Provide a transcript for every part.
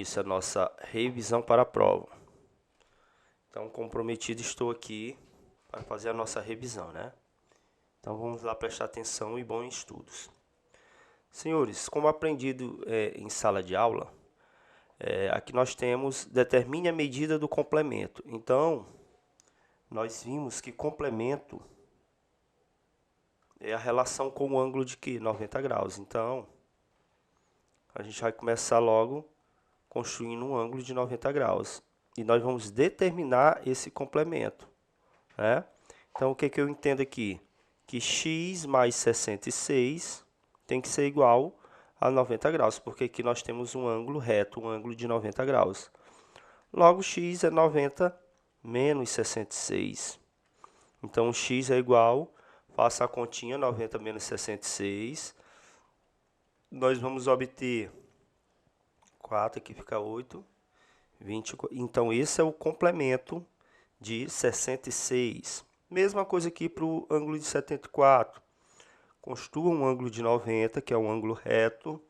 Isso é a nossa revisão para a prova. Então, comprometido estou aqui para fazer a nossa revisão, né? Então, vamos lá prestar atenção e bons estudos. Senhores, como aprendido em sala de aula, aqui nós temos determine a medida do complemento. Então, nós vimos que complemento é a relação com o ângulo de que? 90 graus. Então, a gente vai começar logo construindo um ângulo de 90 graus. E nós vamos determinar esse complemento, né? Então, o que eu entendo aqui? Que x mais 66 tem que ser igual a 90 graus, porque aqui nós temos um ângulo reto, um ângulo de 90 graus. Logo, x é 90 menos 66. Então, x é igual, faça a continha, 90 menos 66. Nós vamos obter 4, aqui fica 8, 24. Então, esse é o complemento de 66. Mesma coisa aqui para o ângulo de 74. Construa um ângulo de 90, que é um ângulo reto.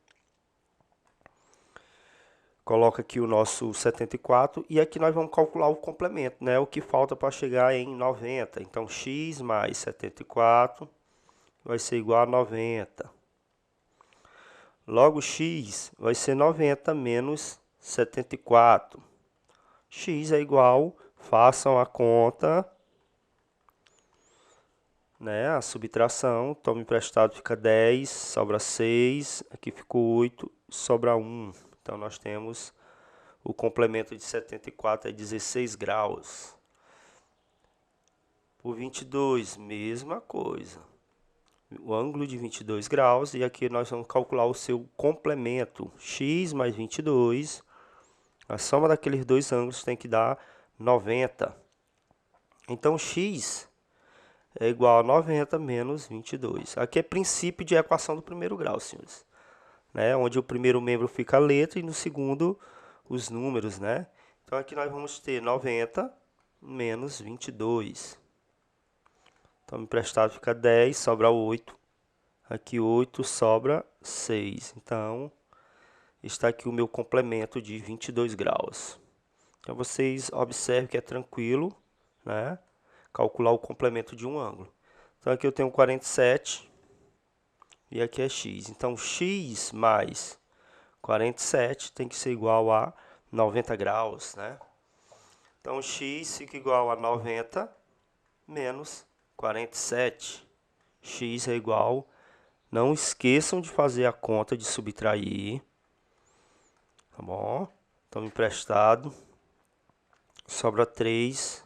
Coloca aqui o nosso 74 e aqui nós vamos calcular o complemento, né? O que falta para chegar em 90. Então, x mais 74 vai ser igual a 90. Logo, x vai ser 90 menos 74. X é igual, façam a conta, né? A subtração, tome emprestado, fica 10, sobra 6, aqui ficou 8, sobra 1. Então, nós temos o complemento de 74 é 16 graus. Por 22, mesma coisa. O ângulo de 22 graus, e aqui nós vamos calcular o seu complemento, x mais 22, a soma daqueles dois ângulos tem que dar 90. Então, x é igual a 90 menos 22. Aqui é princípio de equação do primeiro grau, senhores, né? Onde o primeiro membro fica a letra e no segundo os números, né? Então, aqui nós vamos ter 90 menos 22. Então, emprestado fica 10, sobra 8. Aqui 8, sobra 6. Então, está aqui o meu complemento de 22 graus. Então, vocês observem que é tranquilo, né? Calcular o complemento de um ângulo. Então, aqui eu tenho 47 e aqui é x. Então, x mais 47 tem que ser igual a 90 graus, né? Então, x fica igual a 90 menos 47. X é igual, não esqueçam de fazer a conta de subtrair, tá bom? Então, emprestado, sobra 3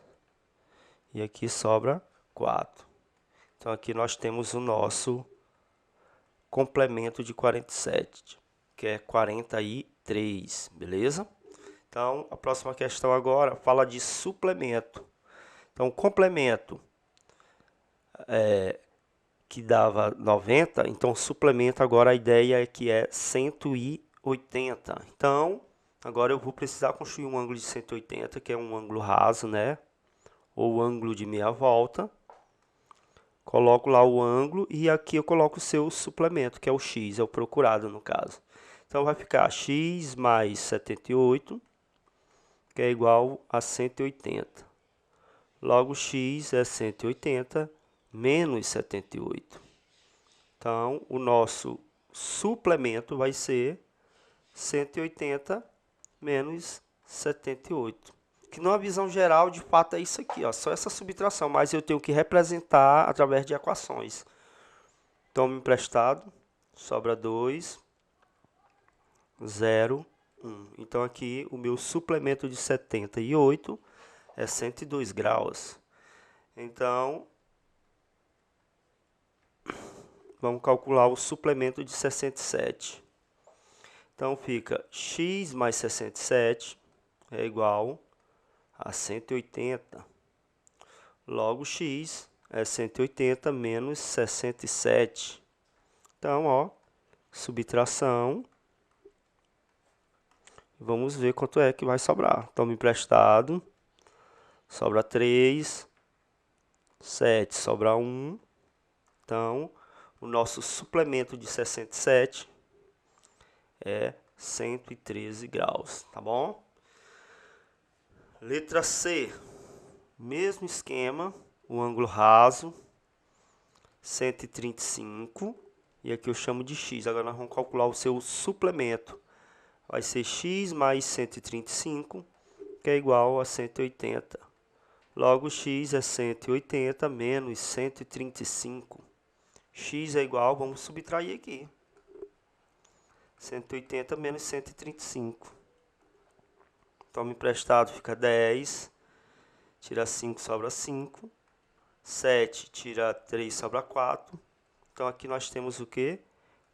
e aqui sobra 4. Então, aqui nós temos o nosso complemento de 47, que é 43, beleza? Então, a próxima questão agora fala de suplemento. Então, o complemento que dava 90, então suplemento agora a ideia é que é 180. Então, agora eu vou precisar construir um ângulo de 180, que é um ângulo raso, né? Ou ângulo de meia volta. Coloco lá o ângulo e aqui eu coloco o seu suplemento, que é o x, é o procurado no caso. Então, vai ficar x mais 78, que é igual a 180. Logo, x é 180 menos 78. Então, o nosso suplemento vai ser 180 menos 78. Que numa visão geral, de fato, é isso aqui, ó, só essa subtração, mas eu tenho que representar através de equações. Tome emprestado, sobra 2, 0, 1. Então, aqui, o meu suplemento de 78 é 102 graus. Então, vamos calcular o suplemento de 67. Então, fica x mais 67 é igual a 180. Logo, x é 180 menos 67. Então, ó, subtração. Vamos ver quanto é que vai sobrar. Toma emprestado. Sobra 3. 7 sobra 1. Então, o nosso suplemento de 67 é 113 graus, tá bom? Letra C, mesmo esquema, o ângulo raso, 135, e aqui eu chamo de x. Agora nós vamos calcular o seu suplemento. Vai ser x mais 135, que é igual a 180. Logo, x é 180 menos 135. X é igual, vamos subtrair aqui. 180 menos 135. Toma emprestado, fica 10. Tira 5, sobra 5. 7, tira 3, sobra 4. Então, aqui nós temos o quê?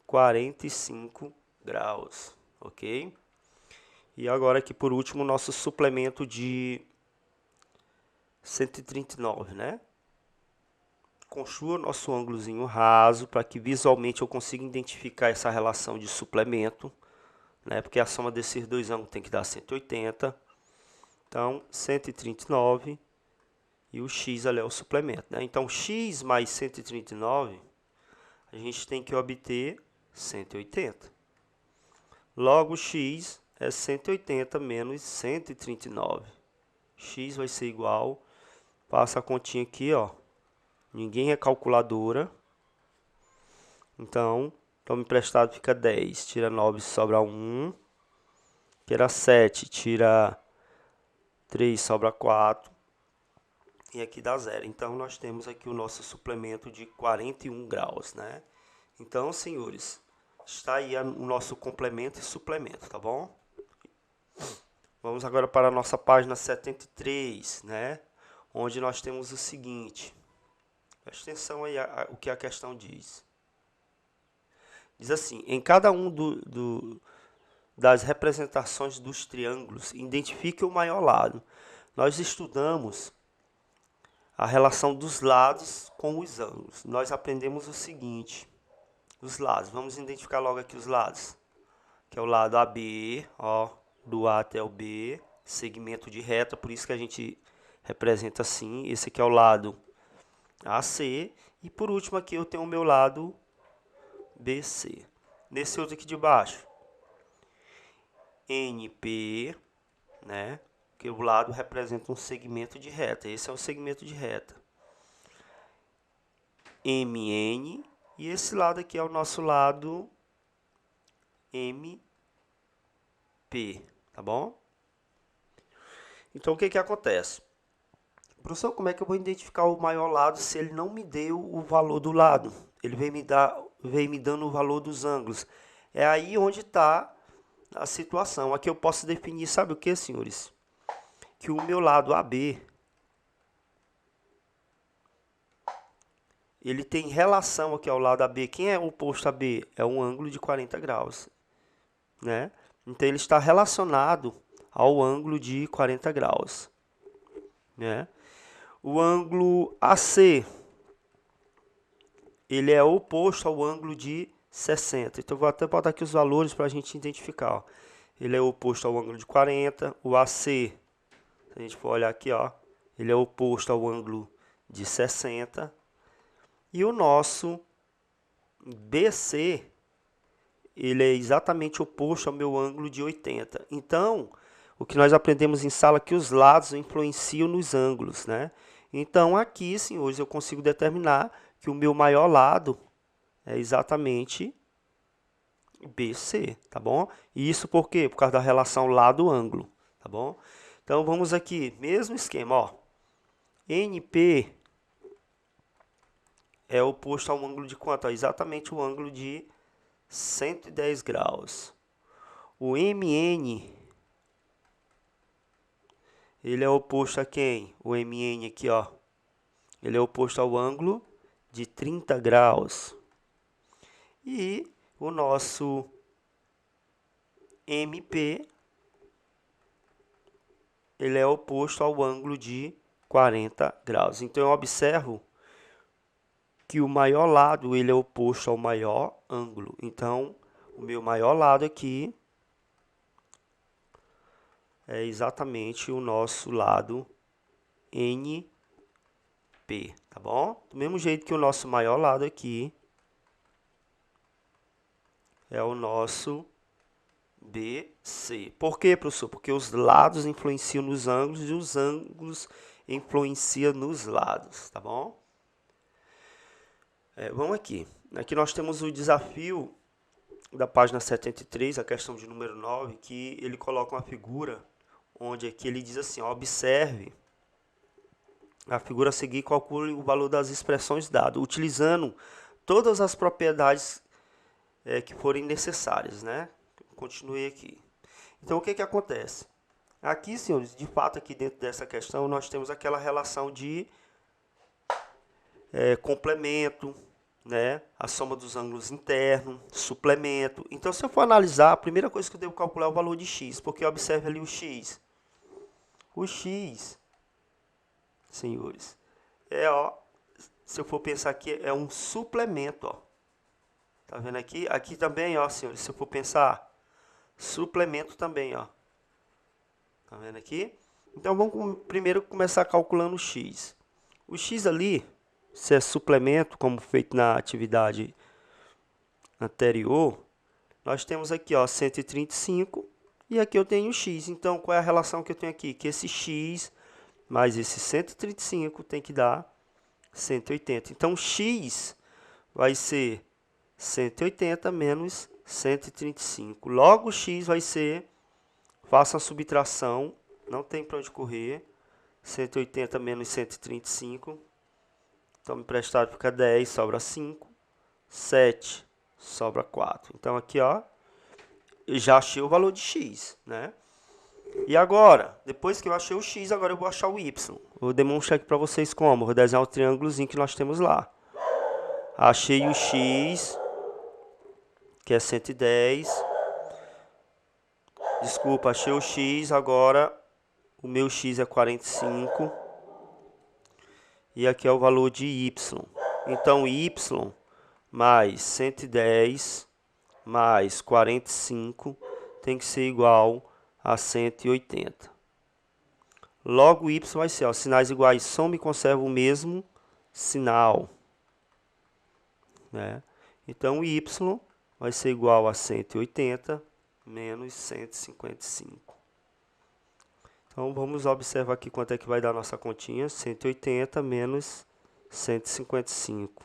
45 graus, ok? E agora aqui, por último, o nosso suplemento de 139, né? Construa nosso ângulozinho raso para que visualmente eu consiga identificar essa relação de suplemento, né? Porque a soma desses dois ângulos tem que dar 180. Então, 139 e o x ali é o suplemento, né? Então, x mais 139, a gente tem que obter 180. Logo, x é 180 menos 139. X vai ser igual, passa a continha aqui, ó. Ninguém é calculadora. Então, toma emprestado, fica 10. Tira 9, sobra 1. Que era 7, tira 3, sobra 4. E aqui dá 0. Então, nós temos aqui o nosso suplemento de 41 graus, né? Então, senhores, está aí o nosso complemento e suplemento, tá bom? Vamos agora para a nossa página 73, né? Onde nós temos o seguinte. Presta atenção aí o que a questão diz. Diz assim, em cada um das representações dos triângulos, identifique o maior lado. Nós estudamos a relação dos lados com os ângulos. Nós aprendemos o seguinte, os lados. Vamos identificar logo aqui os lados. Que é o lado AB, ó, do A até o B, segmento de reta, por isso que a gente representa assim. Esse aqui é o lado AC. E por último aqui eu tenho o meu lado BC. Nesse outro aqui de baixo, NP, né? Que o lado representa um segmento de reta. Esse é o segmento de reta. MN. E esse lado aqui é o nosso lado MP. Tá bom? Então, o que que acontece? Professor, como é que eu vou identificar o maior lado se ele não me deu o valor do lado? Ele vem me dando o valor dos ângulos. É aí onde está a situação. Aqui eu posso definir, sabe o que, senhores? Que o meu lado AB, ele tem relação aqui ao lado AB. Quem é o oposto a B? É um ângulo de 40 graus, né? Então, ele está relacionado ao ângulo de 40 graus, né? O ângulo AC, ele é oposto ao ângulo de 60. Então, eu vou até botar aqui os valores para a gente identificar. Ó. Ele é oposto ao ângulo de 40. O AC, se a gente for olhar aqui, ó, ele é oposto ao ângulo de 60. E o nosso BC, ele é exatamente oposto ao meu ângulo de 80. Então, o que nós aprendemos em sala é que os lados influenciam nos ângulos, né? Então, aqui, senhores, eu consigo determinar que o meu maior lado é exatamente BC, tá bom? E isso por quê? Por causa da relação lado-ângulo, tá bom? Então, vamos aqui, mesmo esquema, ó. NP é oposto ao ângulo de quanto? Ó, exatamente o ângulo de 110 graus. O MN, ele é oposto a quem? O MN aqui, ó. Ele é oposto ao ângulo de 30 graus. E o nosso MP, ele é oposto ao ângulo de 40 graus. Então, eu observo que o maior lado, ele é oposto ao maior ângulo. Então, o meu maior lado aqui é exatamente o nosso lado NP, tá bom? Do mesmo jeito que o nosso maior lado aqui é o nosso BC. Por quê, professor? Porque os lados influenciam nos ângulos e os ângulos influenciam nos lados, tá bom? Vamos aqui. Aqui nós temos o desafio da página 73, a questão de número 9, que ele coloca uma figura onde aqui ele diz assim, ó, observe a figura a seguir e calcule o valor das expressões dadas, utilizando todas as propriedades que forem necessárias, né? Continue aqui. Então, o que que acontece? Aqui, senhores, de fato, aqui dentro dessa questão, nós temos aquela relação de complemento, né? A soma dos ângulos internos, suplemento. Então, se eu for analisar, a primeira coisa que eu devo calcular é o valor de x, porque observe ali o x. O x, senhores, ó, se eu for pensar aqui, é um suplemento, ó. Tá vendo aqui? Aqui também, ó, senhores, se eu for pensar, suplemento também, ó. Tá vendo aqui? Então, vamos primeiro começar calculando o x. O x ali, se é suplemento, como feito na atividade anterior, nós temos aqui, ó, 135 e aqui eu tenho o x. Então, qual é a relação que eu tenho aqui? Que esse x mais esse 135 tem que dar 180. Então, x vai ser 180 menos 135. Logo, x vai ser, faça a subtração, não tem para onde correr, 180 menos 135. Então, emprestado fica 10, sobra 5. 7, sobra 4. Então, aqui, ó, eu já achei o valor de x, né? E agora, depois que eu achei o x, agora eu vou achar o y. Vou demonstrar aqui para vocês como. Vou desenhar o triângulozinho que nós temos lá. Achei o x, que é 110. Desculpa, achei o x, agora o meu x é 45. E aqui é o valor de y. Então, y mais 110 mais 45 tem que ser igual a 180. Logo, y vai ser, ó, sinais iguais somam e conservam o mesmo sinal, né? Então, y vai ser igual a 180 menos 155. Então, vamos observar aqui quanto é que vai dar a nossa continha. 180 menos 155.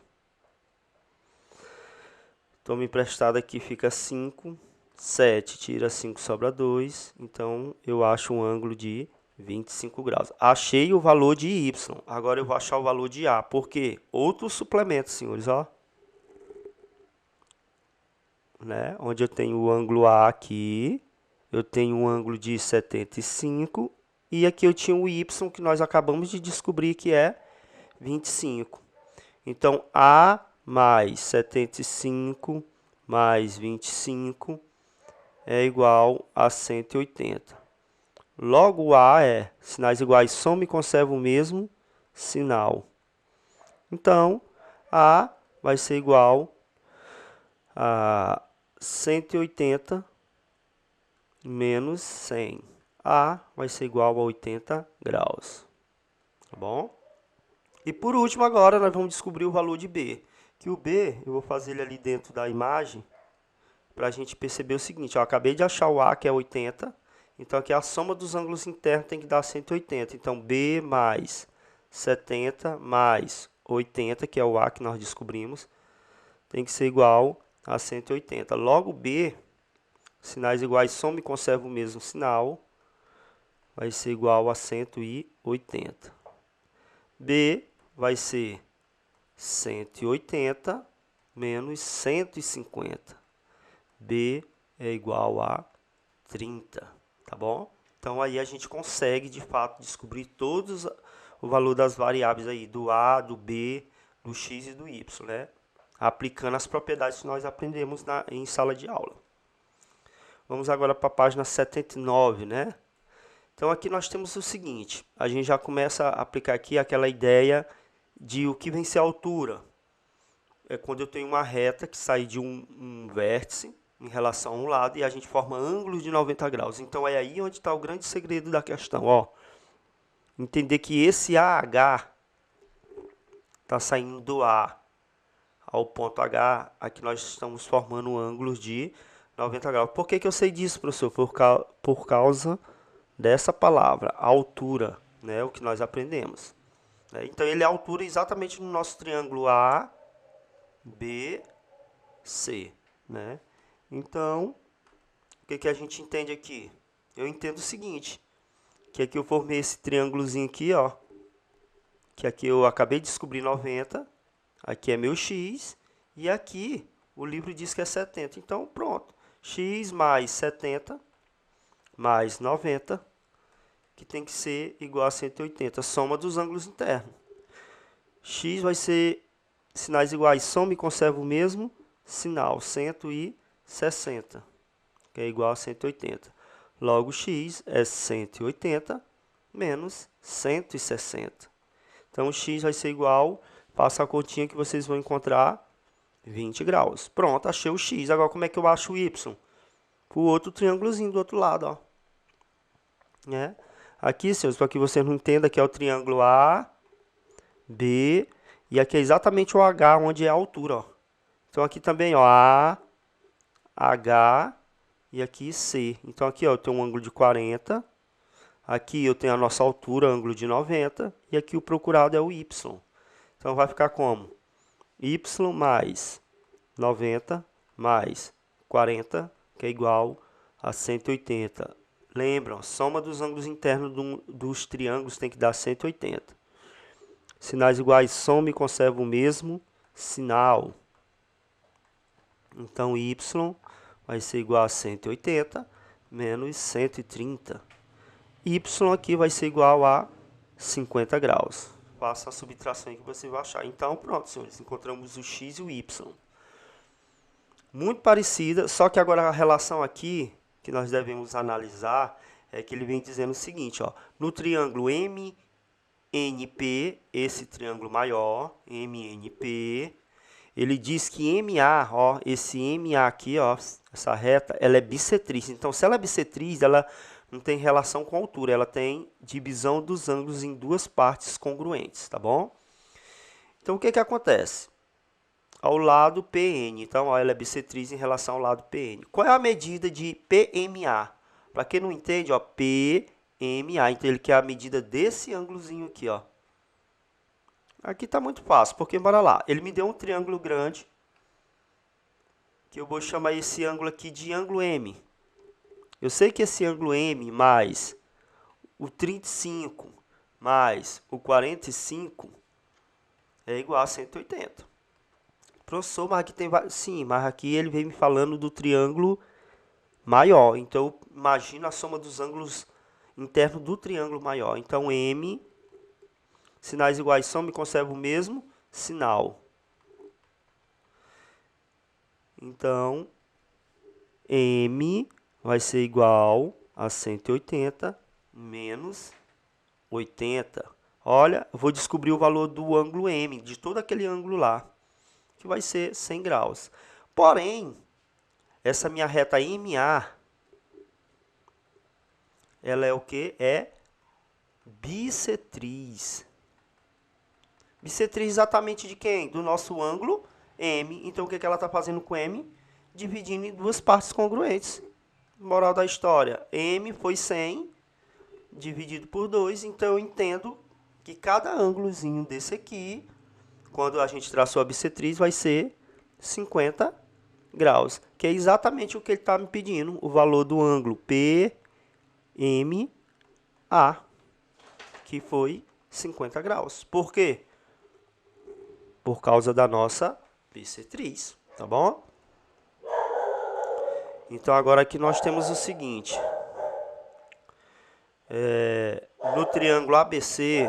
Toma emprestado aqui, fica 5. 7, tira 5, sobra 2. Então, eu acho um ângulo de 25 graus. Achei o valor de y. Agora, eu vou achar o valor de A. Por quê? Outro suplemento, senhores, ó. Né? Onde eu tenho o ângulo A aqui. Eu tenho um ângulo de 75. E aqui eu tinha o y, que nós acabamos de descobrir que é 25. Então, A mais 75 mais 25 é igual a 180. Logo, A é sinais iguais soma e conserva o mesmo sinal. Então, A vai ser igual a 180 menos 100. A vai ser igual a 80 graus. Tá bom? E por último, agora, nós vamos descobrir o valor de B. Que o B, eu vou fazer ele ali dentro da imagem, para a gente perceber o seguinte. Ó, acabei de achar o A, que é 80. Então, aqui a soma dos ângulos internos tem que dar 180. Então, B mais 70 mais 80, que é o A que nós descobrimos, tem que ser igual a 180. Logo, B, sinais iguais somam e conservam o mesmo sinal, vai ser igual a 180. B vai ser 180 menos 150. B é igual a 30, tá bom? Então, aí a gente consegue, de fato, descobrir todos o valor das variáveis aí, do A, do B, do X e do Y, né? Aplicando as propriedades que nós aprendemos em sala de aula. Vamos agora para a página 79, né? Então, aqui nós temos o seguinte, a gente já começa a aplicar aqui aquela ideia de o que vem ser a altura. É quando eu tenho uma reta que sai de um vértice em relação a um lado e a gente forma ângulos de 90 graus. Então, é aí onde está o grande segredo da questão, ó. Entender que esse AH está saindo do A ao ponto H, aqui nós estamos formando ângulos de 90 graus. Por que que eu sei disso, professor? Por causa dessa palavra, altura, né? O que nós aprendemos. Né? Então, ele é a altura exatamente no nosso triângulo A, B, C, né? Então, o que que a gente entende aqui? Eu entendo o seguinte, que aqui eu formei esse triângulozinho aqui, ó, que aqui eu acabei de descobrir 90, aqui é meu x, e aqui o livro diz que é 70. Então, pronto, x mais 70 mais 90, que tem que ser igual a 180, soma dos ângulos internos. X vai ser sinais iguais, soma e conserva o mesmo sinal, 160, que é igual a 180. Logo, x é 180 menos 160. Então, x vai ser igual, passa a continha que vocês vão encontrar 20 graus. Pronto, achei o x. Agora, como é que eu acho o y? O outro triângulozinho do outro lado, ó. Né? Aqui, senhores, para que você não entenda, aqui é o triângulo A, B, e aqui é exatamente o H, onde é a altura, ó. Então, aqui também, ó, A, H, e aqui C. Então, aqui, ó, eu tenho um ângulo de 40, aqui eu tenho a nossa altura, ângulo de 90, e aqui o procurado é o Y. Então, vai ficar como? Y mais 90 mais 40, que é igual a 180. Lembram, soma dos ângulos internos dos triângulos tem que dar 180. Sinais iguais, soma e conserva o mesmo sinal. Então, y vai ser igual a 180 menos 130. Y aqui vai ser igual a 50 graus. Faça a subtração aí que você vai achar. Então, pronto, senhores, encontramos o x e o y. Muito parecida, só que agora a relação aqui que nós devemos analisar é que ele vem dizendo o seguinte, ó, no triângulo MNP, esse triângulo maior, MNP, ele diz que MA, ó, esse MA aqui, ó, essa reta, ela é bissetriz. Então, se ela é bissetriz, ela não tem relação com a altura, ela tem divisão dos ângulos em duas partes congruentes, tá bom? Então, o que que acontece? Ao lado PN, então, ó, ela é bissetriz em relação ao lado PN. Qual é a medida de PMA? Para quem não entende, ó, PMA, então ele quer a medida desse ângulozinho aqui, ó. Aqui está muito fácil, porque bora lá. Ele me deu um triângulo grande, que eu vou chamar esse ângulo aqui de ângulo M. Eu sei que esse ângulo M mais o 35 mais o 45 é igual a 180. Professor, mas aqui tem... Sim, mas aqui ele vem me falando do triângulo maior. Então, imagina a soma dos ângulos internos do triângulo maior. Então, M, sinais iguais, soma e conserva o mesmo sinal. Então, M vai ser igual a 180 menos 80. Olha, eu vou descobrir o valor do ângulo M, de todo aquele ângulo lá, que vai ser 100 graus. Porém, essa minha reta MA, ela é o que? É bissetriz. Bissetriz exatamente de quem? Do nosso ângulo M. Então, o que que ela está fazendo com M? Dividindo em duas partes congruentes. Moral da história, M foi 100 dividido por 2, então eu entendo que cada ângulozinho desse aqui, quando a gente traçou a bissetriz, vai ser 50 graus, que é exatamente o que ele está me pedindo, o valor do ângulo PMA, que foi 50 graus. Por quê? Por causa da nossa bissetriz, tá bom? Então, agora aqui nós temos o seguinte. No triângulo ABC,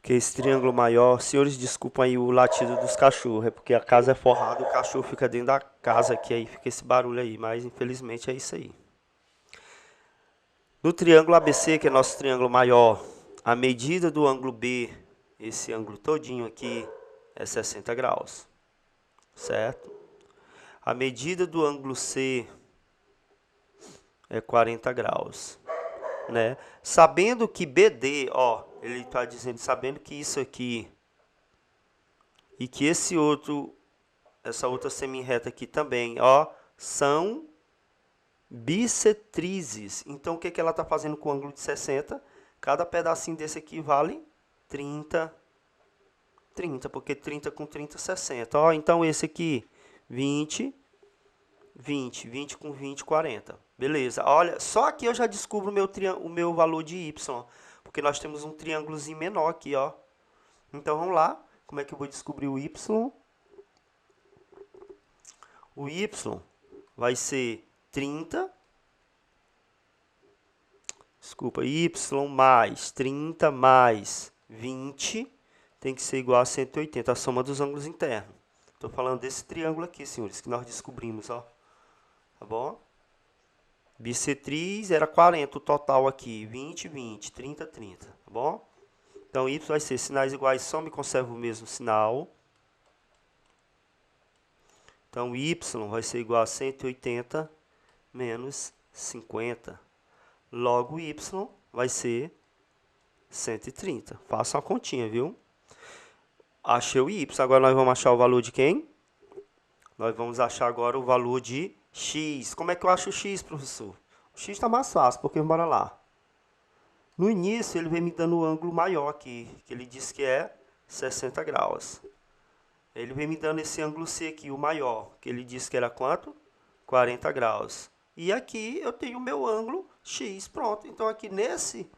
que é esse triângulo maior, senhores, desculpem aí o latido dos cachorros, é porque a casa é forrada, o cachorro fica dentro da casa aqui, aí fica esse barulho aí, mas infelizmente é isso aí. No triângulo ABC, que é nosso triângulo maior, a medida do ângulo B, esse ângulo todinho aqui, é 60 graus, certo? A medida do ângulo C é 40 graus, né? Sabendo que BD, ó, ele está dizendo, sabendo que isso aqui e que esse outro essa outra semirreta aqui também, ó, são bissetrizes. Então, o que ela está fazendo com o ângulo de 60? Cada pedacinho desse aqui vale 30, 30, porque 30 com 30, 60. Ó, então, esse aqui, 20, 20, 20 com 20, 40. Beleza, olha, só aqui eu já descubro o meu valor de y, porque nós temos um triângulozinho menor aqui, ó. Então, vamos lá. Como é que eu vou descobrir o y? O y vai ser 30, desculpa, y mais 30 mais 20 tem que ser igual a 180, a soma dos ângulos internos. Estou falando desse triângulo aqui, senhores, que nós descobrimos, ó. Tá bom? Bissetriz era 40 o total aqui, 20, 20, 30, 30, tá bom? Então, y vai ser sinais iguais, soma e conserva o mesmo sinal. Então, y vai ser igual a 180 menos 50. Logo, y vai ser 130. Faça uma continha, viu? Achei o y. Agora, nós vamos achar o valor de quem? Nós vamos achar agora o valor de x. Como é que eu acho o x, professor? O x está mais fácil, porque bora lá. No início, ele vem me dando o ângulo maior aqui, que ele diz que é 60 graus. Ele vem me dando esse ângulo C aqui, o maior, que ele disse que era quanto? 40 graus. E aqui eu tenho o meu ângulo X, pronto. Então, aqui nesse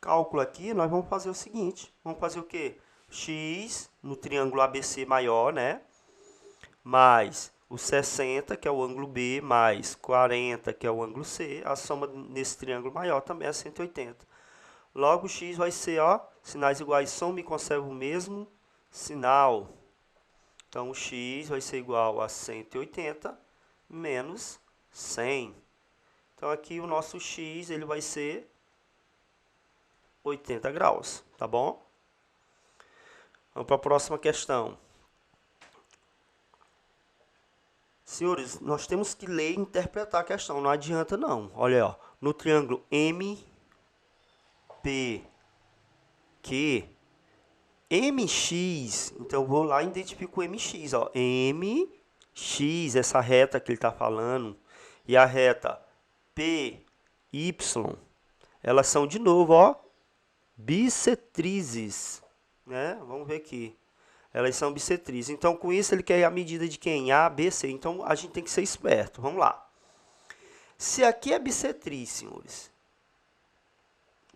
cálculo aqui, nós vamos fazer o seguinte. Vamos fazer o quê? X no triângulo ABC maior, né? Mais o 60, que é o ângulo B, mais 40, que é o ângulo C. A soma nesse triângulo maior também é 180. Logo, X vai ser, ó, sinais iguais, soma e conserva o mesmo sinal. Então, o x vai ser igual a 180 menos 100. Então, aqui o nosso x ele vai ser 80 graus, tá bom? Vamos para a próxima questão. Senhores, nós temos que ler e interpretar a questão, não adianta não. Olha aí, ó, no triângulo MPQ, MX, então eu vou lá e identifico o MX, ó, MX, essa reta que ele está falando, e a reta PY, elas são de novo, ó, bissetrizes, né? Vamos ver aqui. Elas são bissetrizes. Então, com isso, ele quer a medida de quem? A, B, C. Então, a gente tem que ser esperto. Vamos lá. Se aqui é bissetriz, senhores,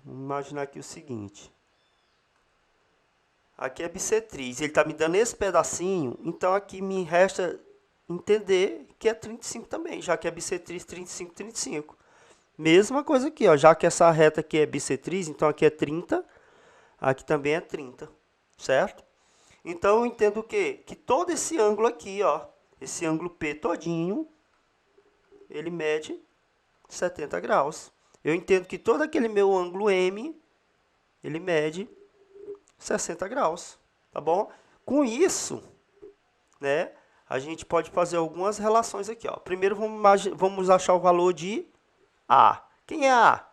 vamos imaginar aqui o seguinte. Aqui é bissetriz. Ele está me dando esse pedacinho, então aqui me resta entender que é 35 também, já que é bissetriz 35, 35. Mesma coisa aqui, ó, já que essa reta aqui é bissetriz, então aqui é 30, aqui também é 30, certo? Então, eu entendo o quê? Que todo esse ângulo aqui, ó, esse ângulo P todinho, ele mede 70 graus. Eu entendo que todo aquele meu ângulo M, ele mede 60 graus, tá bom? Com isso, né, a gente pode fazer algumas relações aqui, ó. Primeiro, vamos achar o valor de A. Quem é A?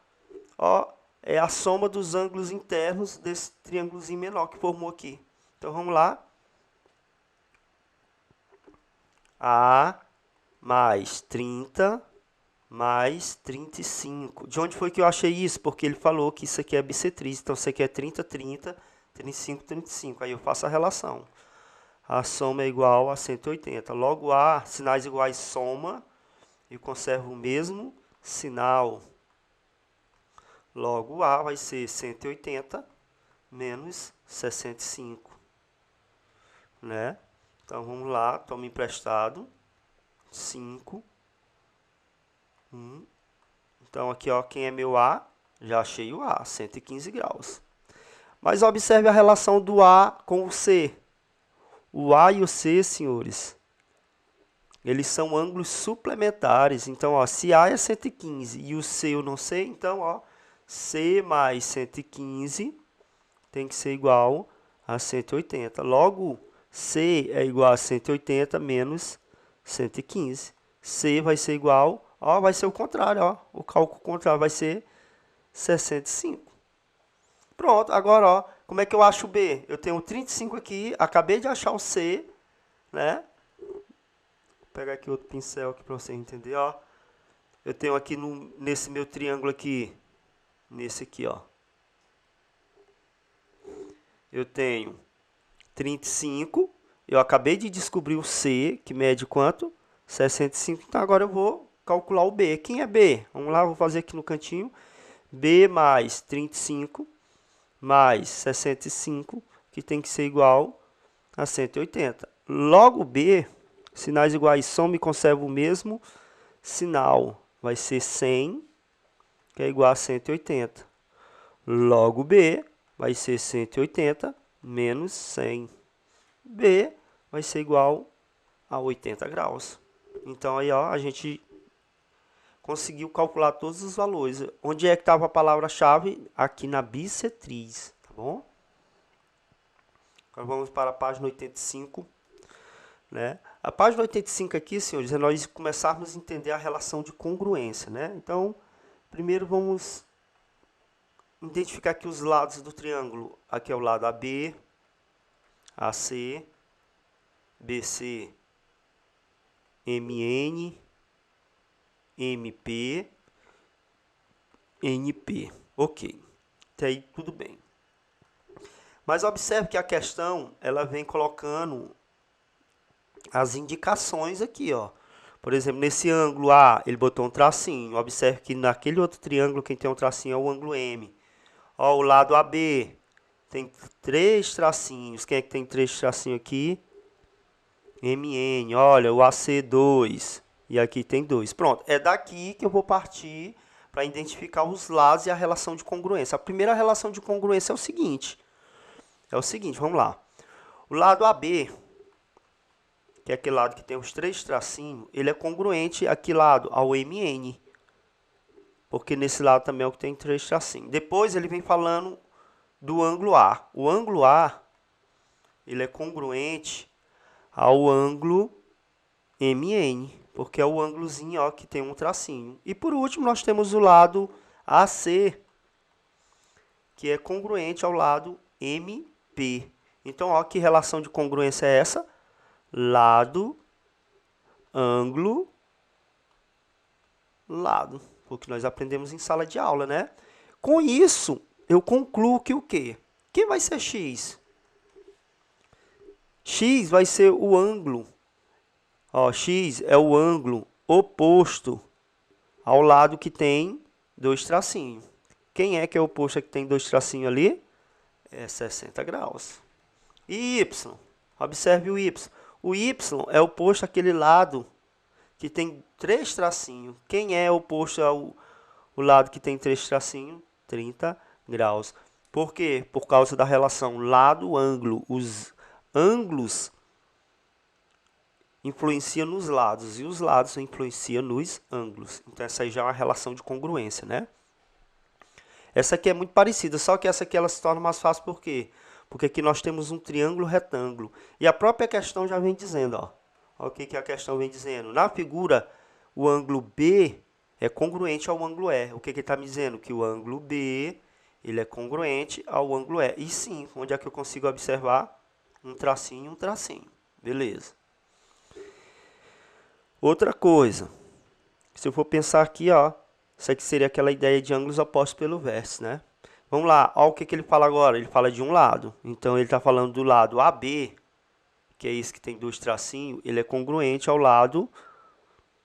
Ó, é a soma dos ângulos internos desse triângulozinho menor que formou aqui. Então, vamos lá. A mais 30 mais 35. De onde foi que eu achei isso? Porque ele falou que isso aqui é bissetriz. Então, isso aqui é 30, 30, 35, 35. Aí eu faço a relação. A soma é igual a 180. Logo, A, sinais iguais, soma. E conservo o mesmo sinal. Logo, A vai ser 180 menos 65. Né? Então, vamos lá. Toma emprestado. 5. 1. Então, aqui, ó, quem é meu A? Já achei o A, 115 graus. Mas observe a relação do A com o C. O A e o C, senhores, eles são ângulos suplementares. Então, ó, se A é 115 e o C eu não sei, então, ó, C mais 115 tem que ser igual a 180. Logo, C é igual a 180 menos 115. C vai ser igual, ó, vai ser o contrário, ó, o cálculo contrário vai ser 65. Pronto, agora, ó, como é que eu acho o B? Eu tenho 35 aqui, acabei de achar o C, né? pegar aqui outro pincel aqui para você entender, ó. Eu tenho aqui nesse meu triângulo aqui, nesse aqui, ó. Eu tenho 35, eu acabei de descobrir o C, que mede quanto? 65, então agora eu vou calcular o B. Quem é B? Vamos lá, vou fazer aqui no cantinho. B mais 35 mais 65, que tem que ser igual a 180. Logo B, sinais iguais soma e conserva o mesmo sinal. Vai ser 100, que é igual a 180. Logo B vai ser 180 menos 100. B vai ser igual a 80 graus. Então, aí, ó, a gente conseguiu calcular todos os valores. Onde é que estava a palavra-chave? Aqui na bissetriz, tá bom? Agora vamos para a página 85. Né? A página 85 aqui, senhores, é nós começarmos a entender a relação de congruência. Né? Então, primeiro vamos identificar aqui os lados do triângulo. Aqui é o lado AB, AC, BC, MN, MP, NP. Ok. Até aí tudo bem. Mas observe que a questão, ela vem colocando as indicações aqui, ó. Por exemplo, nesse ângulo A, ele botou um tracinho. Observe que naquele outro triângulo, quem tem um tracinho é o ângulo M. Ó, o lado AB tem 3 tracinhos. Quem é que tem 3 tracinhos aqui? MN. Olha, o AC2. E aqui tem 2. Pronto, é daqui que eu vou partir para identificar os lados e a relação de congruência. A primeira relação de congruência é o seguinte. Vamos lá. O lado AB, que é aquele lado que tem os 3 tracinhos, ele é congruente a que lado? Ao MN. Porque nesse lado também é o que tem 3 tracinhos. Depois ele vem falando do ângulo A. O ângulo A, ele é congruente ao ângulo MN, porque é o ângulozinho, ó, que tem um tracinho. E por último, nós temos o lado AC, que é congruente ao lado MP. Então, ó, que relação de congruência é essa? Lado, ângulo, lado. O que nós aprendemos em sala de aula, né? Com isso, eu concluo que o quê? Quem vai ser X? X vai ser o ângulo. Ó, X é o ângulo oposto ao lado que tem 2 tracinhos. Quem é que é oposto a que tem 2 tracinhos ali? É 60 graus. E Y? Observe o Y. O Y é oposto àquele lado que tem 3 tracinhos. Quem é oposto ao lado que tem 3 tracinhos? 30 graus. Por quê? Por causa da relação lado-ângulo. Os ângulos influenciam nos lados e os lados influenciam nos ângulos. Então, essa aí já é uma relação de congruência, né? Essa aqui é muito parecida, só que essa aqui ela se torna mais fácil por quê? Porque aqui nós temos um triângulo retângulo. E a própria questão já vem dizendo, ó. Olha o que a questão vem dizendo. Na figura, o ângulo B é congruente ao ângulo E. O que ele está me dizendo? Que o ângulo B ele é congruente ao ângulo E. E sim, onde é que eu consigo observar? Um tracinho, um tracinho. Beleza. Outra coisa. Se eu for pensar aqui, ó. Isso aqui seria aquela ideia de ângulos opostos pelo vértice, né? Vamos lá. Olha o que ele fala agora. Ele fala de um lado. Então, ele está falando do lado AB, que é esse que tem 2 tracinhos, ele é congruente ao lado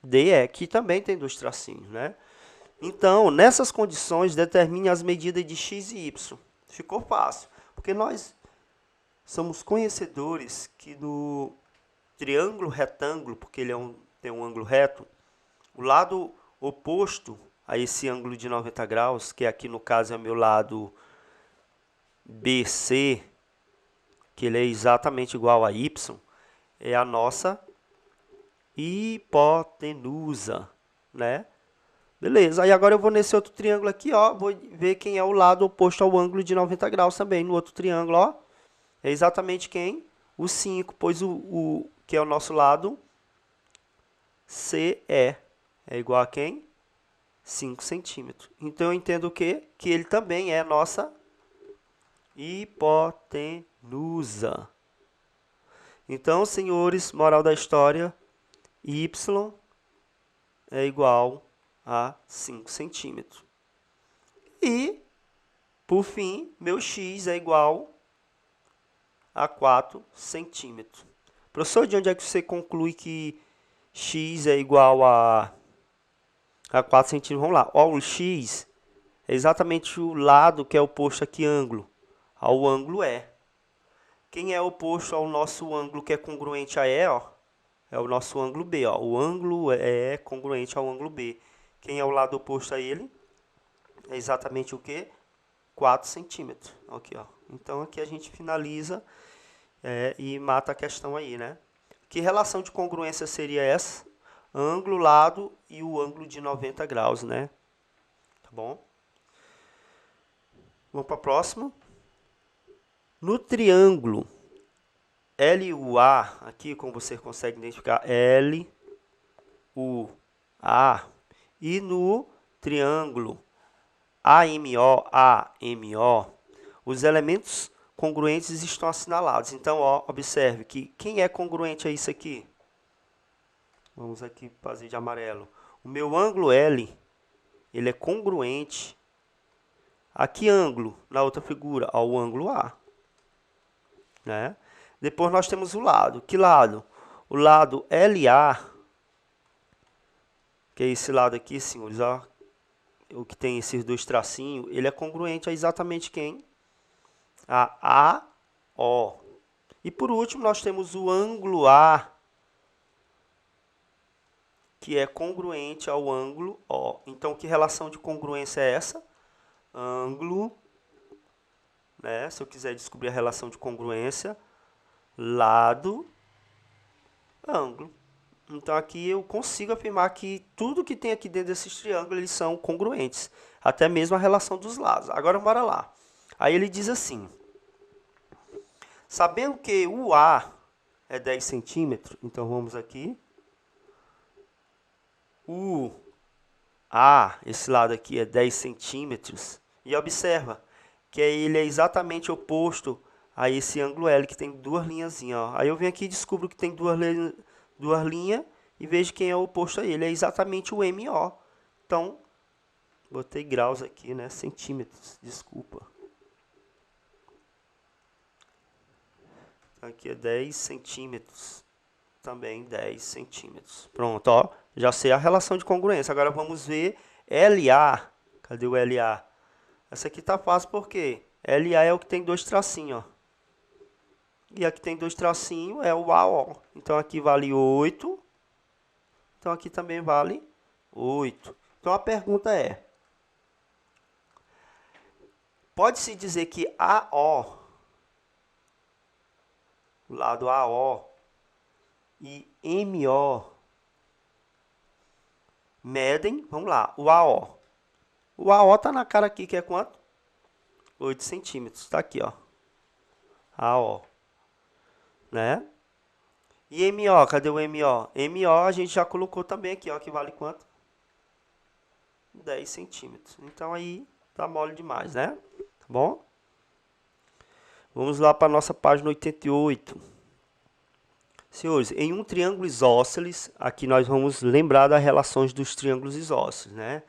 DE, que também tem 2 tracinhos, né? Então, nessas condições, determine as medidas de x e y. Ficou fácil, porque nós somos conhecedores que no triângulo retângulo, porque ele tem um ângulo reto, o lado oposto a esse ângulo de 90 graus, que aqui no caso é o meu lado BC, que ele é exatamente igual a y, é a nossa hipotenusa, né? Beleza, aí agora eu vou nesse outro triângulo aqui, ó, vou ver quem é o lado oposto ao ângulo de 90 graus também, no outro triângulo, ó. É exatamente quem? O 5, pois o que é o nosso lado CE é igual a quem? 5 centímetros. Então, eu entendo o quê? Que ele também é nossa hipotenusa. Então, senhores, moral da história, y é igual a 5 centímetros. E, por fim, meu x é igual a 4 centímetros. Professor, de onde é que você conclui que x é igual a 4 centímetros? Vamos lá. Ó, o x é exatamente o lado que é oposto aqui ângulo, ao ângulo E. Quem é oposto ao nosso ângulo que é congruente a E, ó, é o nosso ângulo B. Ó. O ângulo E é congruente ao ângulo B. Quem é o lado oposto a ele? É exatamente o quê? 4 centímetros. Aqui, ó. Então, aqui a gente finaliza e mata a questão aí, né? Que relação de congruência seria essa? Ângulo, lado e o ângulo de 90 graus, né? Tá bom? Vamos para a próxima. No triângulo LUA, aqui como você consegue identificar LUA, e no triângulo AMO, os elementos congruentes estão assinalados. Então, ó, observe que quem é congruente a isso aqui? Vamos aqui fazer de amarelo. O meu ângulo L, ele é congruente a que ângulo? Na outra figura, ao ângulo A. Né? Depois nós temos o lado. Que lado? O lado LA, que é esse lado aqui, senhores, ó, o que tem esses dois tracinhos, ele é congruente a exatamente quem? A AO. E por último, nós temos o ângulo A, que é congruente ao ângulo O. Então, que relação de congruência é essa? Ângulo, né? Se eu quiser descobrir a relação de congruência, lado, ângulo. Então, aqui eu consigo afirmar que tudo que tem aqui dentro desses triângulos, eles são congruentes. Até mesmo a relação dos lados. Agora, bora lá. Aí ele diz assim, sabendo que o A é 10 centímetros, então vamos aqui. O A, esse lado aqui, é 10 centímetros. E observa que ele é exatamente oposto a esse ângulo L, que tem duas linhazinhas. Ó. Aí eu venho aqui e descubro que tem duas linhas e vejo quem é o oposto a ele. É exatamente o MO. Então, botei graus aqui, né? Centímetros, desculpa. Aqui é 10 centímetros. Também 10 centímetros. Pronto, ó. Já sei a relação de congruência. Agora vamos ver LA. Cadê o LA? Essa aqui tá fácil porque LA é o que tem dois tracinhos, ó. E aqui tem dois tracinhos, é o AO. Então aqui vale 8. Então aqui também vale 8. Então a pergunta é: pode-se dizer que AO, o lado AO, e MO medem, vamos lá, o AO. O AO tá na cara aqui, que é quanto? 8 centímetros. Tá aqui, ó. AO. Né? E MO, cadê o MO? MO a gente já colocou também aqui, ó, que vale quanto? 10 centímetros. Então aí tá mole demais, né? Tá bom? Vamos lá para a nossa página 88. Senhores, em um triângulo isósceles, aqui nós vamos lembrar das relações dos triângulos isósceles, né?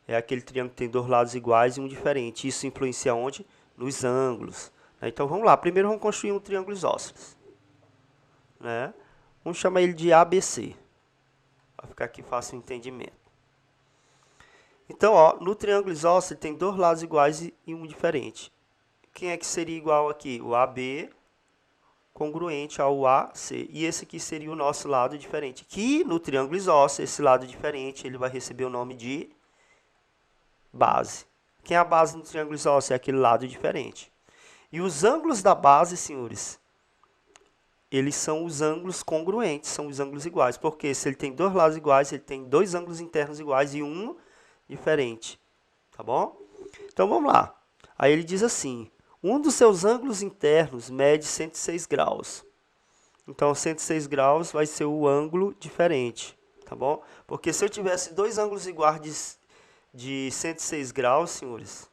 É aquele triângulo que tem dois lados iguais e um diferente. Isso influencia onde? Nos ângulos. Então vamos lá. Primeiro vamos construir um triângulo isósceles. Né? Vamos chamar ele de ABC. Para ficar aqui fácil o entendimento. Então, ó, no triângulo isósceles tem dois lados iguais e um diferente. Quem é que seria igual aqui? O AB congruente ao AC. E esse aqui seria o nosso lado diferente. Que no triângulo isósceles, esse lado diferente, ele vai receber o nome de base. Quem é a base no triângulo isósceles? É aquele lado diferente. E os ângulos da base, senhores, eles são os ângulos congruentes, são os ângulos iguais. Porque se ele tem dois lados iguais, ele tem dois ângulos internos iguais e um diferente. Tá bom? Então, vamos lá. Aí ele diz assim, um dos seus ângulos internos mede 106 graus. Então, 106 graus vai ser o ângulo diferente. Tá bom? Porque se eu tivesse dois ângulos iguais de 106 graus, senhores,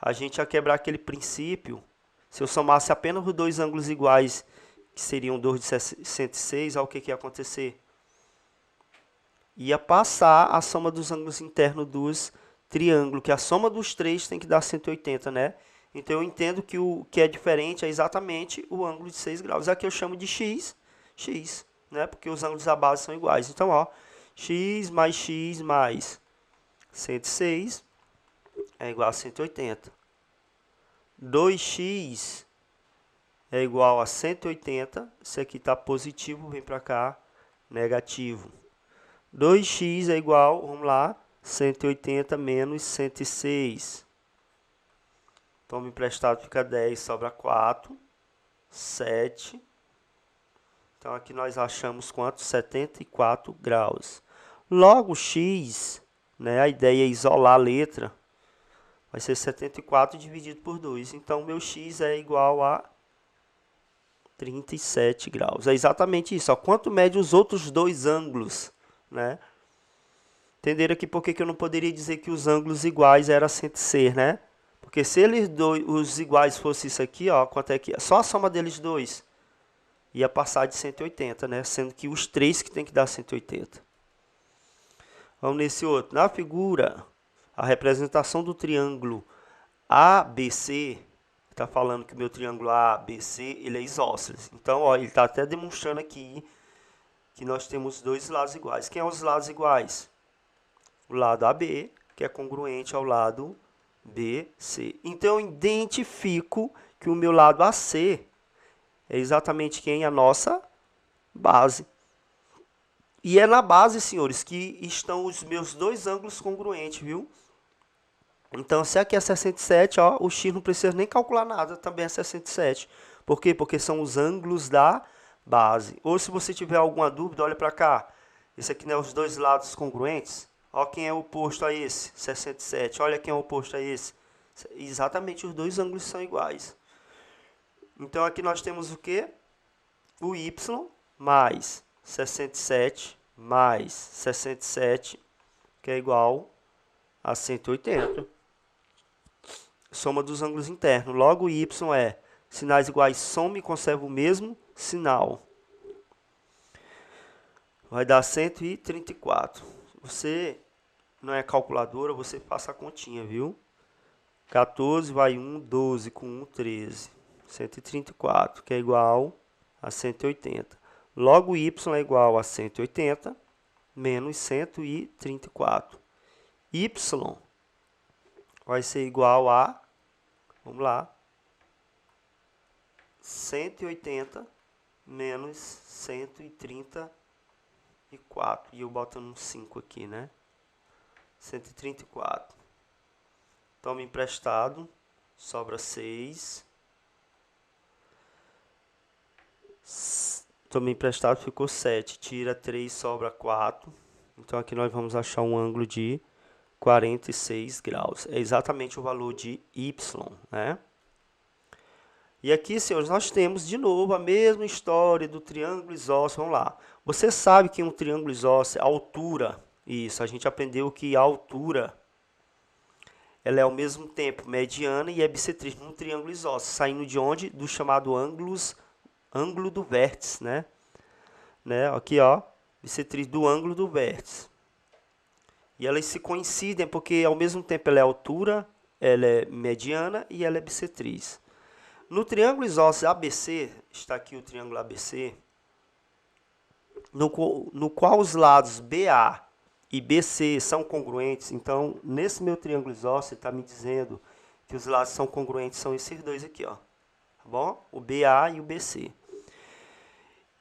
a gente ia quebrar aquele princípio. Se eu somasse apenas os dois ângulos iguais, que seriam 2 de 106, olha o que ia acontecer. ia passar a soma dos ângulos internos dos triângulos, que a soma dos três tem que dar 180, né? Então, eu entendo que o que é diferente é exatamente o ângulo de 6 graus. Aqui eu chamo de x, né? Porque os ângulos da base são iguais. Então, ó, x mais 106 é igual a 180. 2x é igual a 180. Isso aqui está positivo, vem para cá, negativo. 2x é igual, vamos lá, 180 menos 106. Toma emprestado, fica 10, sobra 4, 7. Então, aqui nós achamos quanto? 74 graus. Logo, x, né, a ideia é isolar a letra, vai ser 74 dividido por 2. Então, meu x é igual a 37 graus. É exatamente isso. Ó. Quanto mede os outros dois ângulos, né? Entenderam aqui por que eu não poderia dizer que os ângulos iguais era sem ser, né? Porque se eles dois, os iguais fosse isso aqui, ó, quanto é que só a soma deles dois ia passar de 180, né? Sendo que os três que tem que dar 180. Vamos nesse outro. Na figura, a representação do triângulo ABC, está falando que o meu triângulo ABC, ele é isósceles. Então, ó, ele está até demonstrando aqui que nós temos dois lados iguais. Quem são os lados iguais? O lado AB, que é congruente ao lado BC. Então, eu identifico que o meu lado AC é exatamente quem? A nossa base. E é na base, senhores, que estão os meus dois ângulos congruentes, viu? Então, se aqui é 67, ó, o x não precisa nem calcular nada, também é 67. Por quê? Porque são os ângulos da base. Ou se você tiver alguma dúvida, olha para cá. Esse aqui não é os dois lados congruentes? Olha quem é oposto a esse, 67. Olha quem é oposto a esse. Exatamente, os dois ângulos são iguais. Então, aqui nós temos o quê? O y mais 67 mais 67, que é igual a 180. Soma dos ângulos internos. Logo, y é sinais iguais, soma e conserva o mesmo sinal. Vai dar 134. Você não é calculadora, você faça a continha, viu? 14 vai 1, 12 com 1, 13. 134, que é igual a 180. Logo, y é igual a 180 menos 134. Y vai ser igual a, vamos lá, 180 menos 134. E eu boto um 5 aqui, né? 134. Toma emprestado, sobra 6. Toma emprestado, ficou 7. Tira 3, sobra 4. Então, aqui nós vamos achar um ângulo de 46 graus. É exatamente o valor de y, né? E aqui, senhores, nós temos de novo a mesma história do triângulo isósceles. Vamos lá. Você sabe que um triângulo isósceles, a altura, isso, a gente aprendeu que a altura, ela é ao mesmo tempo mediana e é bissetriz num triângulo isósceles, saindo de onde? Do chamado ângulo do vértice, né? Aqui, ó, bissetriz do ângulo do vértice. E elas se coincidem porque, ao mesmo tempo, ela é altura, ela é mediana e ela é bissetriz. No triângulo isósceles ABC, está aqui o triângulo ABC, no qual os lados BA e BC são congruentes. Então, nesse meu triângulo isósceles, está me dizendo que os lados são congruentes, são esses dois aqui, ó. Tá bom? O BA e o BC.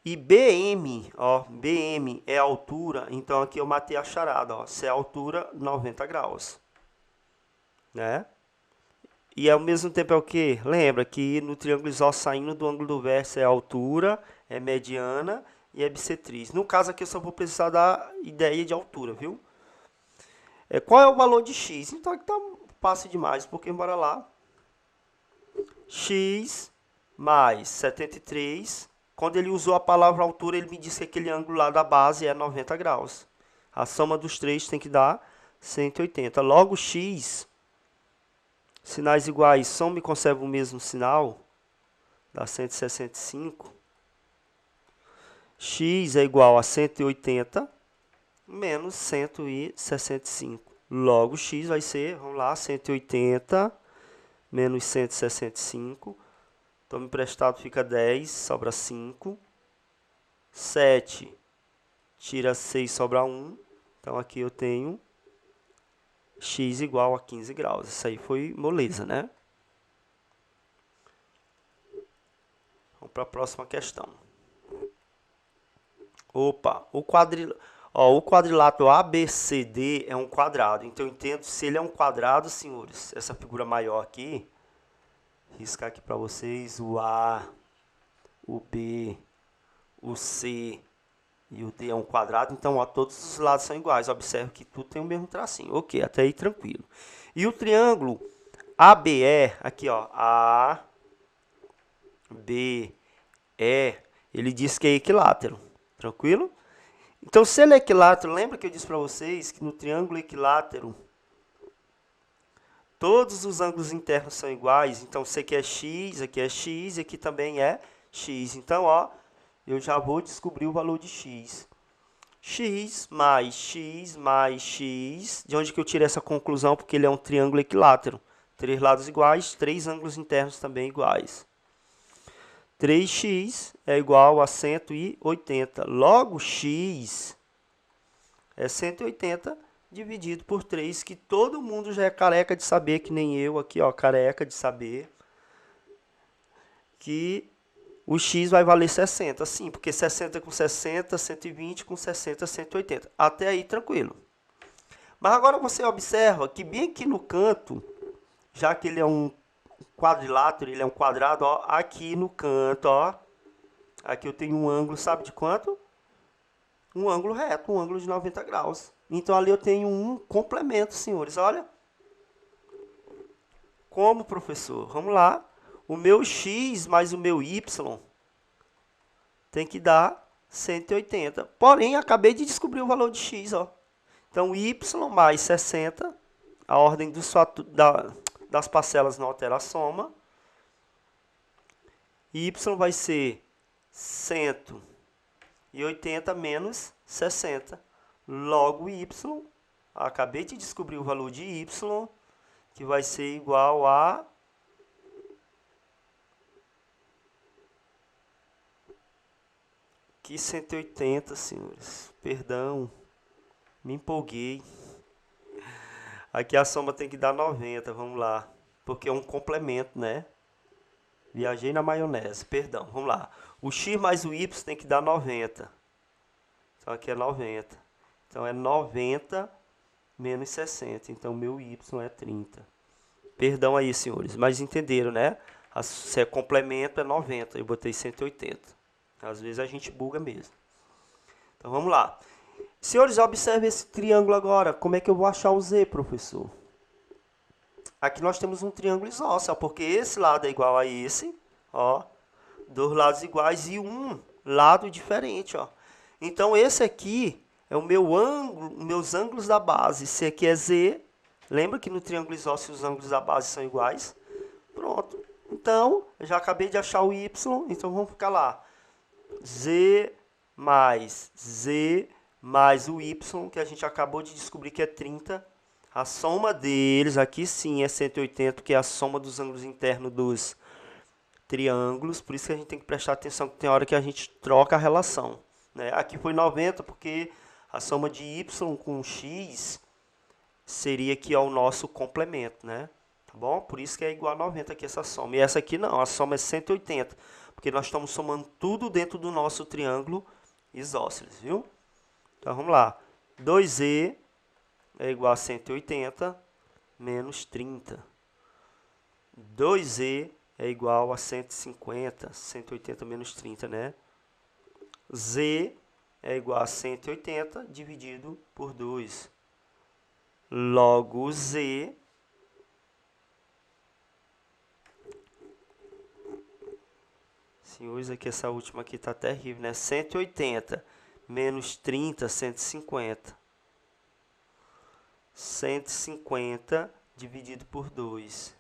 E BM, ó, BM é a altura, então aqui eu matei a charada, ó, se é a altura, 90 graus, né? E ao mesmo tempo é o quê? Lembra que no triângulo isósceles saindo do ângulo do vértice é a altura, é mediana e é bissetriz. No caso aqui eu só vou precisar da ideia de altura, viu? Qual é o valor de x? Então aqui tá fácil demais, porque bora lá. X mais 73. Quando ele usou a palavra altura, ele me disse que aquele ângulo lá da base é 90 graus. A soma dos três tem que dar 180. Logo, x, sinais iguais, soma e conserva o mesmo sinal, dá 165. X é igual a 180 menos 165. Logo, x vai ser, vamos lá, 180 menos 165. Toma emprestado, fica 10, sobra 5. 7, tira 6, sobra 1. Então, aqui eu tenho x igual a 15 graus. Isso aí foi moleza, né? Vamos para a próxima questão. Opa, o quadrilátero ABCD é um quadrado. Então, eu entendo, se ele é um quadrado, senhores, essa figura maior aqui, riscar aqui para vocês o A, o B, o C e o D é um quadrado. Então, ó, todos os lados são iguais. Observe que tudo tem o mesmo tracinho. Ok, até aí tranquilo. E o triângulo ABE, aqui ó, A, B, E, ele diz que é equilátero. Tranquilo? Então, se ele é equilátero, lembra que eu disse para vocês que no triângulo equilátero, todos os ângulos internos são iguais. Então, isso aqui é x e aqui também é x. Então, ó, eu já vou descobrir o valor de x. X mais x mais x. De onde que eu tirei essa conclusão? Porque ele é um triângulo equilátero. 3 lados iguais, 3 ângulos internos também iguais. 3x é igual a 180. Logo, x é 180 dividido por 3, que todo mundo já é careca de saber, que nem eu aqui, ó, careca de saber, que o x vai valer 60. Sim, porque 60 com 60, 120 com 60, 180. Até aí, tranquilo. Mas agora você observa que bem aqui no canto, já que ele é um quadrilátero, ele é um quadrado, ó, aqui no canto, ó, aqui eu tenho um ângulo, sabe de quanto? Um ângulo reto, um ângulo de 90 graus. Então, ali eu tenho um complemento, senhores, olha. Como, professor? Vamos lá. O meu x mais o meu y tem que dar 180. Porém, acabei de descobrir o valor de x, ó. Então, y mais 60, a ordem das parcelas não altera a soma. Y vai ser 180 menos 60. Logo, y, acabei de descobrir o valor de y, que vai ser igual a... Que 180, senhores. Perdão, me empolguei. Aqui a soma tem que dar 90, vamos lá. Porque é um complemento, né? Viajei na maionese, perdão, vamos lá. O x mais o y tem que dar 90. Então, aqui é 90. Então, é 90 menos 60. Então, meu y é 30. Perdão aí, senhores, mas entenderam, né? Se é complemento, é 90. Eu botei 180. Às vezes, a gente buga mesmo. Então, vamos lá. Senhores, observe esse triângulo agora. Como é que eu vou achar o z, professor? Aqui nós temos um triângulo isósceles, porque esse lado é igual a esse, ó. 2 lados iguais e um lado diferente, ó. Então, esse aqui é o meu ângulo, meus ângulos da base. Esse aqui é z. Lembra que no triângulo isósceles os ângulos da base são iguais? Pronto. Então, eu já acabei de achar o y, então vamos ficar lá. Z mais o y, que a gente acabou de descobrir que é 30. A soma deles, aqui sim, é 180, que é a soma dos ângulos internos dos triângulos. Por isso que a gente tem que prestar atenção, que tem hora que a gente troca a relação, né? Aqui foi 90, porque a soma de y com x seria aqui ó, o nosso complemento, né? Tá bom? Por isso que é igual a 90 aqui essa soma. E essa aqui não, a soma é 180, porque nós estamos somando tudo dentro do nosso triângulo isósceles, viu? Então, vamos lá. 2z é igual a 180 menos 30. 2z é igual a 150, 180 menos 30, né? Z é igual a 180 dividido por 2. Logo, z senhores, aqui essa última aqui tá terrível, né? 180 menos 30, 150. 150 dividido por 2.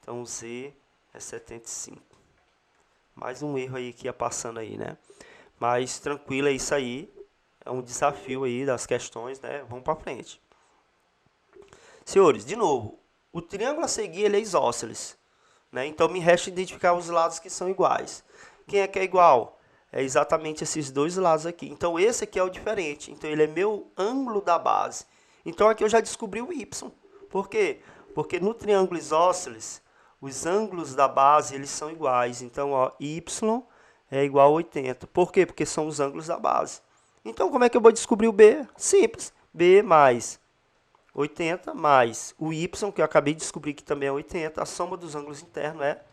Então, z é 75. Mais um erro aí que ia passando aí, né? Mas, tranquilo, é isso aí. É um desafio aí das questões, né? Vamos para frente. Senhores, de novo, o triângulo a seguir ele é isósceles, né? Então me resta identificar os lados que são iguais. Quem é que é igual? É exatamente esses dois lados aqui. Então esse aqui é o diferente. Então ele é meu ângulo da base. Então aqui eu já descobri o y. Por quê? Porque no triângulo isósceles, os ângulos da base eles são iguais. Então ó, y é igual a 80. Por quê? Porque são os ângulos da base. Então como é que eu vou descobrir o b? Simples. b mais 80 mais o y, que eu acabei de descobrir que também é 80, a soma dos ângulos internos é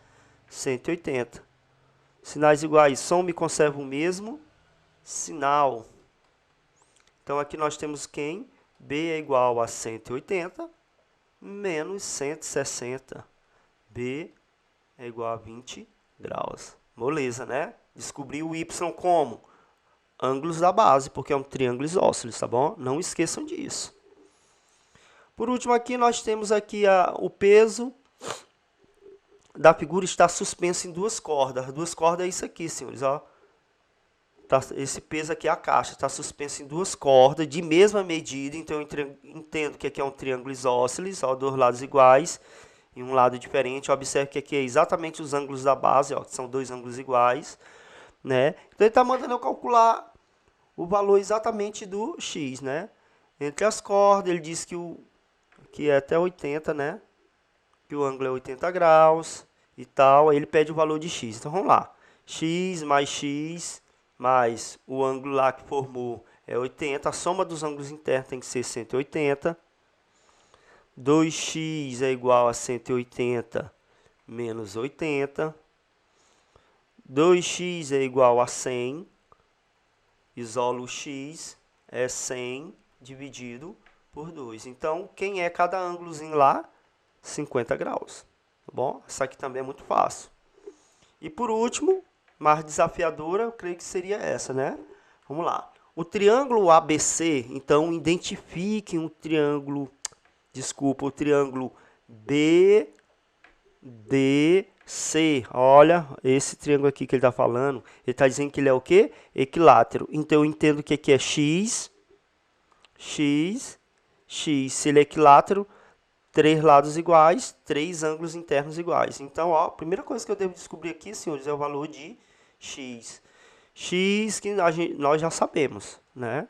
180. Sinais iguais, soma e conserva o mesmo sinal. Então aqui nós temos quem? B é igual a 180 menos 160. B é igual a 20 graus. Moleza, né? Descobri o y como? Ângulos da base, porque é um triângulo isósceles, tá bom? Não esqueçam disso. Por último aqui, nós temos aqui o peso da figura está suspenso em duas cordas. As duas cordas é isso aqui, senhores. Ó. Esse peso aqui é a caixa. Está suspenso em duas cordas de mesma medida. Então, eu entendo que aqui é um triângulo isósceles. Ó, dois lados iguais e um lado diferente. Observe que aqui é exatamente os ângulos da base. Ó, que são dois ângulos iguais. Né? Então, ele está mandando eu calcular o valor exatamente do x. Né? Entre as cordas, ele diz que é até 80, né? Que o ângulo é 80 graus e tal. Aí ele pede o valor de x. Então, vamos lá. X mais o ângulo lá que formou é 80. A soma dos ângulos internos tem que ser 180. 2x é igual a 180 menos 80. 2x é igual a 100. Isolo o x é 100 dividido por 2. Então, quem é cada ângulozinho lá? 50 graus. Tá bom? Essa aqui também é muito fácil. E por último, mais desafiadora, eu creio que seria essa, né? Vamos lá. O triângulo ABC, então identifique um triângulo, desculpa, o triângulo BDC. Olha, esse triângulo aqui que ele está falando, ele está dizendo que ele é o quê? Equilátero. Então eu entendo que aqui é x. Se ele é equilátero, três lados iguais, três ângulos internos iguais. Então, ó, a primeira coisa que eu devo descobrir aqui, senhores, é o valor de x. X que nós já sabemos, né?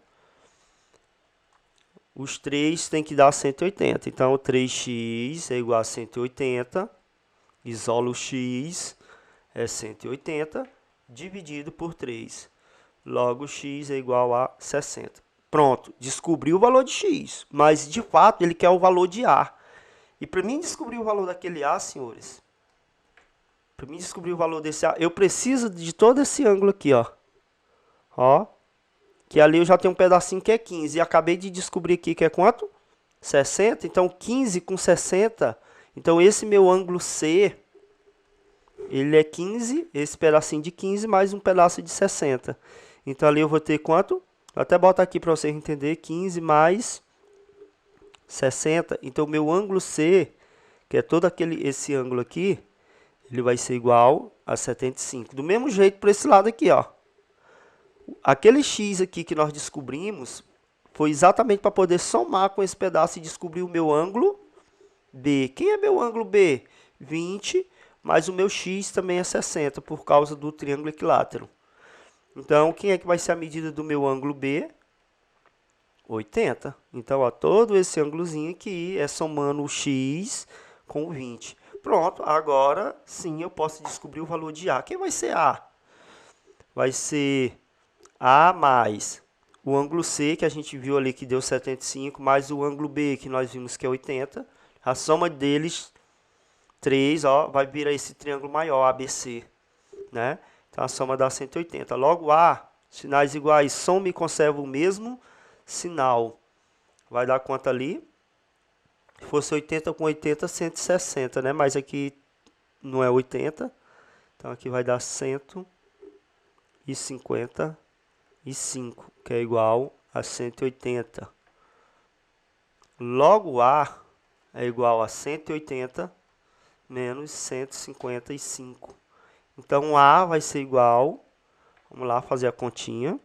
Os três tem que dar 180. Então, 3x é igual a 180. Isola o x, é 180, dividido por 3. Logo, x é igual a 60. Pronto, descobri o valor de x. Mas, de fato, ele quer o valor de A. E para mim descobrir o valor daquele A, senhores, para mim descobrir o valor desse A, eu preciso de todo esse ângulo aqui, ó. Ó. Que ali eu já tenho um pedacinho que é 15. E acabei de descobrir aqui que é quanto? 60. Então, 15 com 60. Então, esse meu ângulo C, ele é 15. Esse pedacinho de 15 mais um pedaço de 60. Então, ali eu vou ter quanto? Vou até botar aqui para vocês entenderem. 15 mais 60. Então, meu ângulo C, que é todo esse ângulo aqui, ele vai ser igual a 75. Do mesmo jeito para esse lado aqui, ó. Aquele x aqui que nós descobrimos foi exatamente para poder somar com esse pedaço e descobrir o meu ângulo B. Quem é meu ângulo B? 20, mas o meu x também é 60 por causa do triângulo equilátero. Então, quem é que vai ser a medida do meu ângulo B? 80. Então, ó, todo esse ângulozinho aqui é somando o x com 20. Pronto, agora sim eu posso descobrir o valor de A. Quem vai ser A? Vai ser A mais o ângulo C, que a gente viu ali que deu 75, mais o ângulo B, que nós vimos que é 80. A soma deles, 3, ó, vai virar esse triângulo maior, ABC. Né? Então, a soma dá 180. Logo, A, sinais iguais, soma e conserva o mesmo sinal. Vai dar quanto ali? Se fosse 80 com 80, 160, né? Mas aqui não é 80. Então, aqui vai dar 155, que é igual a 180. Logo, A é igual a 180 menos 155. Então, A vai ser igual, vamos lá fazer a continha.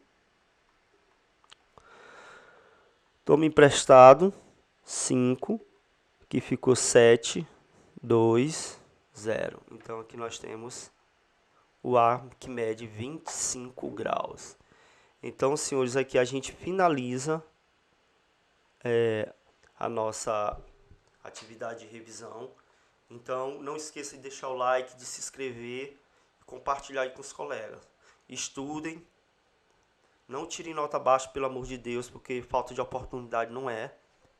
Toma emprestado 5, que ficou 7, 2, 0. Então aqui nós temos o ar que mede 25 graus. Então, senhores, aqui a gente finaliza a nossa atividade de revisão. Então, não esqueça de deixar o like, de se inscrever, compartilhar aí com os colegas. Estudem, não tirem nota baixa, pelo amor de Deus, porque falta de oportunidade não é.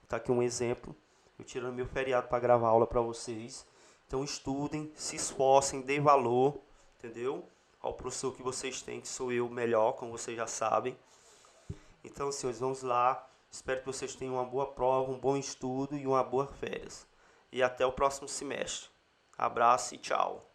Tá aqui um exemplo, eu tirando meu feriado para gravar aula para vocês. Então, estudem, se esforcem, deem valor, entendeu? Ao professor que vocês têm, que sou eu melhor, como vocês já sabem. Então, senhores, vamos lá. Espero que vocês tenham uma boa prova, um bom estudo e uma boa férias. E até o próximo semestre. Abraço e tchau.